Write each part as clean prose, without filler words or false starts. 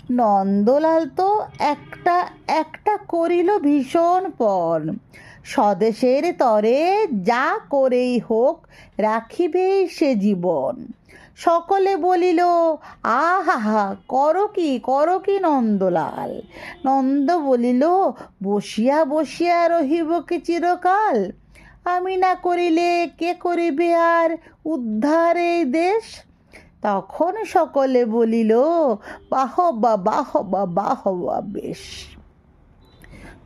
নন্দলাল তো একটা একটা করিল ভীষণ পণ, স্বদেশের তরে যা করেই হোক রাখিবে সে জীবন। সকলে বলিল, আহা, করো কি নন্দলাল? নন্দ বলিল, বসিয়া বসিয়া রহিব কি চিরকাল? আমি না করিলে কে করিবে আর উদ্ধার এই দেশ? তখন সকলে বলিল, বাহবা বাহবা বাহবা বেশ।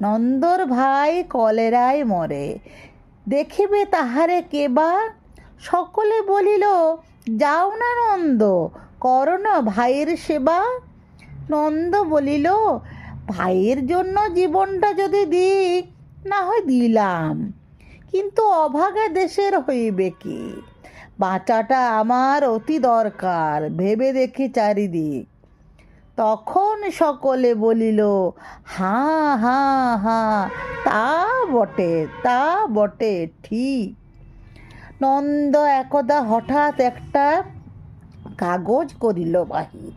নন্দর ভাই কলেরায় মরে, দেখিবে তাহারে কেবা? সকলে বলিল, যাও না নন্দ, করো না ভাইয়ের সেবা। নন্দ বলিল, ভাইয়ের জন্য জীবনটা যদি দিই, না হয় দিলাম, কিন্তু অভাগা দেশের হইবে কি? বাঁচাটা আমার অতি দরকার, ভেবে দেখি চারিদিক। তখন সকলে বলিল, হাঁ হাঁ হাঁ, তা বটে ঠিক। নন্দ একদা হঠাৎ একটা কাগজ করিল বাহির,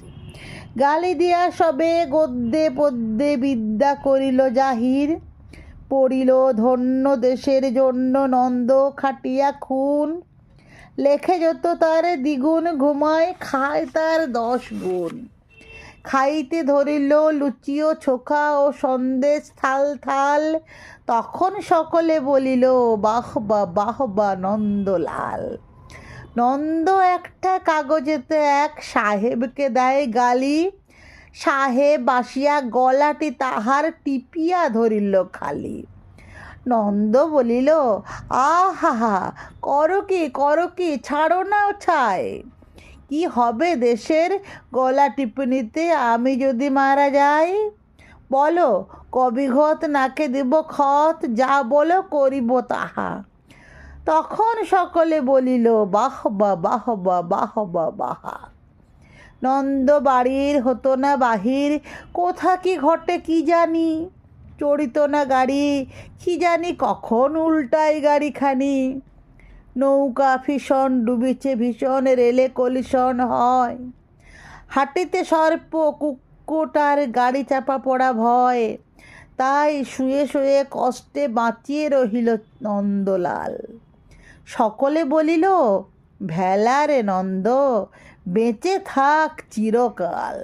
গালি দিয়া সবে গদ্যে পদ্যে বিদ্যা করিল জাহির। পড়িল, ধন্য দেশের জন্য নন্দ খাটিয়া খুন, লেখে যত তার দ্বিগুণ, ঘুমায় খায় তার 10 গুণ। খাইতে ধরিল লুচি ও ছোখা ও সন্দেশ থাল থাল। তখন সকলে বলিল, বাহবা নন্দলাল। নন্দ একটা কাগজেতে এক সাহেবকে দেয় গালি, সাহেব আসিয়া গলাটি তাহার টিপিয়া ধরিল খালি। নন্দ বলিল, আহা, করো কি, ছাড়ো না ছায়। কি হবে দেশের গলা টিপুনিতে আমি যদি মারা যাই? বলো, কবিঘত নাকে দিব খত, যা বলো করিব তাহা। তখন সকলে বলিল, বাহবা বাহবা বাহবা বাহা। নন্দ বাড়ির হতো না বাহির, কোথা কি ঘটে কি জানি। চড়িত না গাড়ি, কি জানি কখন উল্টায় গাড়িখানি। নৌকা ভীষণ ডুবিছে ভীষণ, রেলে কলিশন হয়। হাটিতে সর্প কুক্কুটার গাড়ি চাপা পড়া ভয়। তাই শুয়ে শুয়ে কষ্টে বাঁচিয়ে রহিল নন্দলাল। সকলে বলিল, ভেলা রে নন্দ, বেঁচে থাক চিরকাল।